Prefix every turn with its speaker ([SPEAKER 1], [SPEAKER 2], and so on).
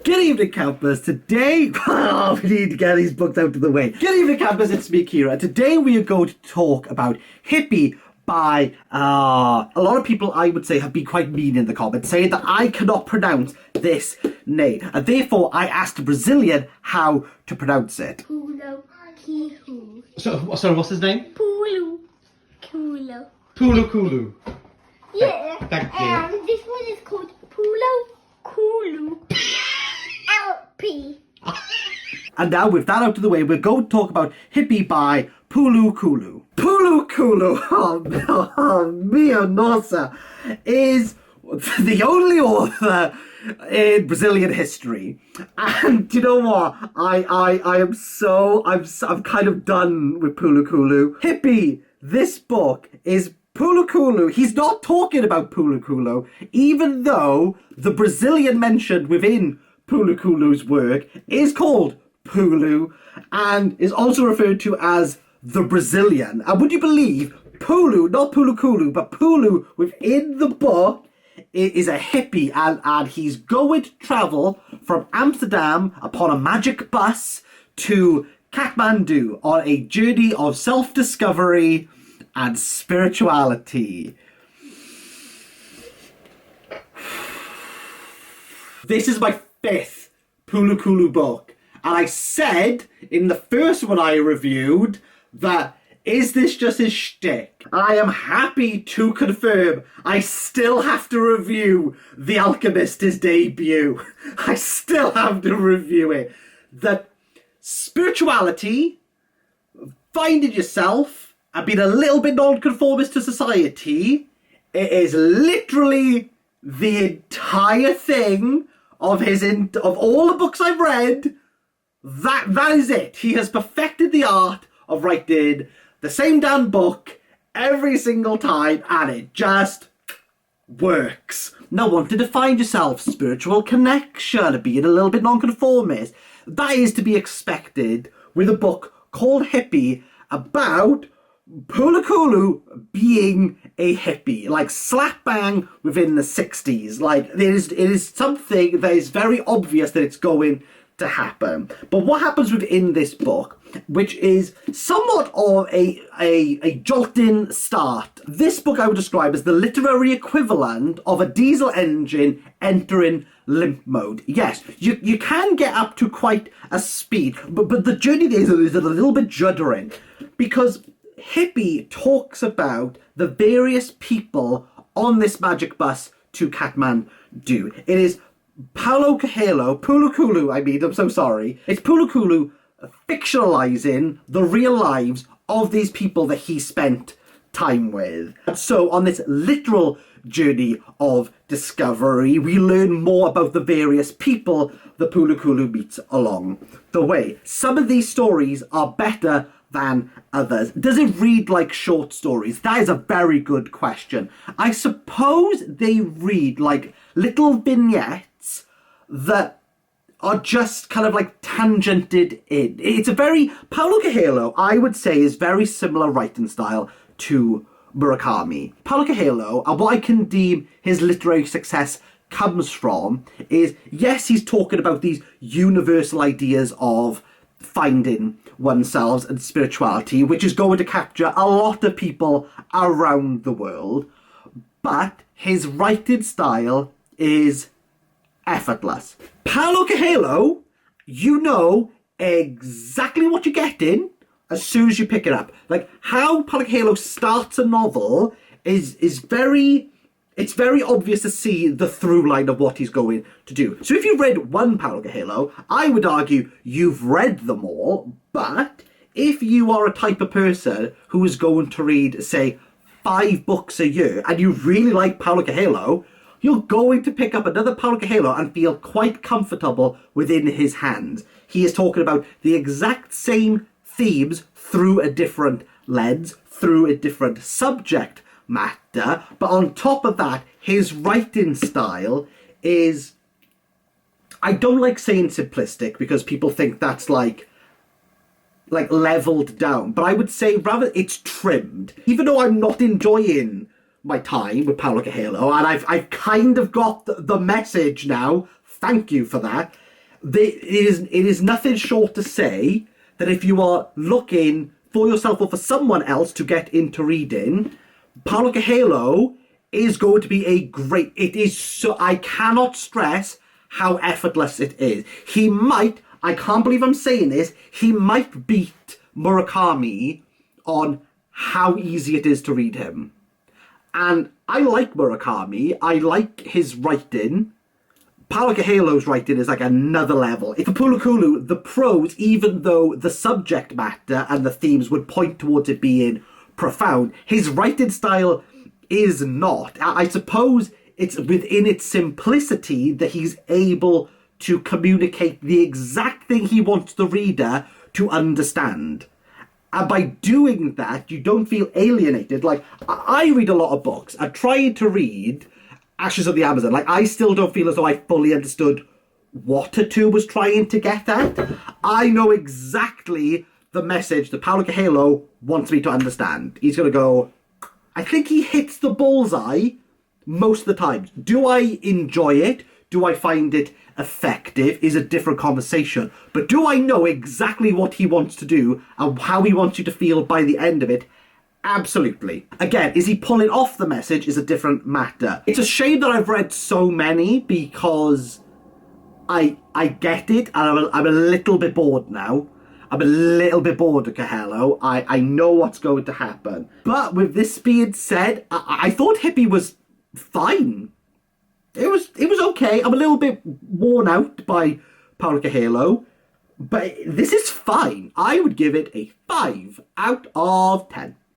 [SPEAKER 1] Good evening, campers. Today, we need to get these books out of the way. Good evening, campers. It's me, Kira. Today we are going to talk about Hippie by a lot of people, I would say, have been quite mean in the comments, saying that I cannot pronounce this name. And therefore, I asked a Brazilian how to pronounce it.
[SPEAKER 2] Paulo Coelho.
[SPEAKER 1] Sorry, what's his name?
[SPEAKER 2] Paulo Coelho.
[SPEAKER 1] Paulo Coelho.
[SPEAKER 2] Yeah.
[SPEAKER 1] Thank you.
[SPEAKER 2] And this one is called Paulo Coelho. LP.
[SPEAKER 1] And now, with that out of the way, we're going to talk about Hippie by Paulo Coelho. Paulo Coelho, oh mio nossa, is the only author in Brazilian history. And you know what? I'm kind of done with Paulo Coelho. Hippie, this book is Paulo Coelho. He's not talking about Paulo Coelho, even though the Brazilian mentioned within Paulo Coelho's work is called Paulo and is also referred to as the Brazilian. And would you believe Paulo, not Paulo Coelho, but Paulo within the book is a hippie, and he's going to travel from Amsterdam upon a magic bus to Kathmandu on a journey of self-discovery and spirituality. This is my 5th Paulo Coelho book, and I said in the first one I reviewed that, is this just his shtick? I am happy to confirm I still have to review The Alchemist, his debut. I still have to review it. That spirituality, finding yourself, and being a little bit non-conformist to society, it is literally the entire thing of of all the books I've read. That is it. He has perfected the art of writing the same damn book every single time, and it just works. Now, wanting to find yourself spiritual connection, being a little bit non-conformist, that is to be expected with a book called Hippie about Paulo Coelho being a hippie, like slap bang within the 60s. Like, it is something that is very obvious that it's going to happen. But what happens within this book, which is somewhat of a jolting start. This book I would describe as the literary equivalent of a diesel engine entering limp mode. Yes, you can get up to quite a speed, but the journey is a little bit juddering, because Hippie talks about the various people on this magic bus to Kathmandu. It is Paulo Coelho, I'm so sorry. It's Paulo Coelho fictionalizing the real lives of these people that he spent time with. And so on this literal journey of discovery, we learn more about the various people that Paulo Coelho meets along the way. Some of these stories are better than others. Does it read like short stories? That is a very good question. I suppose they read like little vignettes that are just kind of like tangented in. It's a very, Paulo Coelho, I would say, is very similar writing style to Murakami. Paulo Coelho, and what I can deem his literary success comes from, is, yes, he's talking about these universal ideas of finding oneself and spirituality, which is going to capture a lot of people around the world, but his writing style is effortless. Paulo Coelho, you know exactly what you're getting as soon as you pick it up. Like, how Paulo Coelho starts a novel is very obvious to see the through line of what he's going to do. So if you've read one Paulo Coelho, I would argue you've read them all, but if you are a type of person who is going to read, say, 5 books a year, and you really like Paulo Coelho, you're going to pick up another Paulo Coelho and feel quite comfortable within his hands. He is talking about the exact same themes through a different lens, through a different subject matter, but on top of that, his writing style is, I don't like saying simplistic because people think that's like leveled down, but I would say rather it's trimmed. Even though I'm not enjoying my time with Paulo Coelho, and I've kind of got the message now, thank you for that, It is nothing short to say that if you are looking for yourself or for someone else to get into reading, Paulo Coelho is going to be a great... It is so... I cannot stress how effortless it is. He might... I can't believe I'm saying this. He might beat Murakami on how easy it is to read him. And I like Murakami. I like his writing. Paulo Coelho's writing is like another level. For Paulo Coelho, the prose, even though the subject matter and the themes would point towards it being profound, his writing style is not. I suppose it's within its simplicity that he's able to communicate the exact thing he wants the reader to understand. And by doing that, you don't feel alienated. Like, I read a lot of books. I tried to read Ashes of the Amazon. Like, I still don't feel as though I fully understood what Tatu was trying to get at. I know exactly the message that Paulo Coelho wants me to understand. He's going to go... I think he hits the bullseye most of the time. Do I enjoy it? Do I find it effective? Is a different conversation. But do I know exactly what he wants to do and how he wants you to feel by the end of it? Absolutely. Again, is he pulling off the message is a different matter. It's a shame that I've read so many because I get it and I'm a little bit bored now. I'm a little bit bored of Coelho. I know what's going to happen. But with this being said, I thought Hippie was fine. It was okay. I'm a little bit worn out by Paulo Coelho, but this is fine. I would give it a 5 out of 10.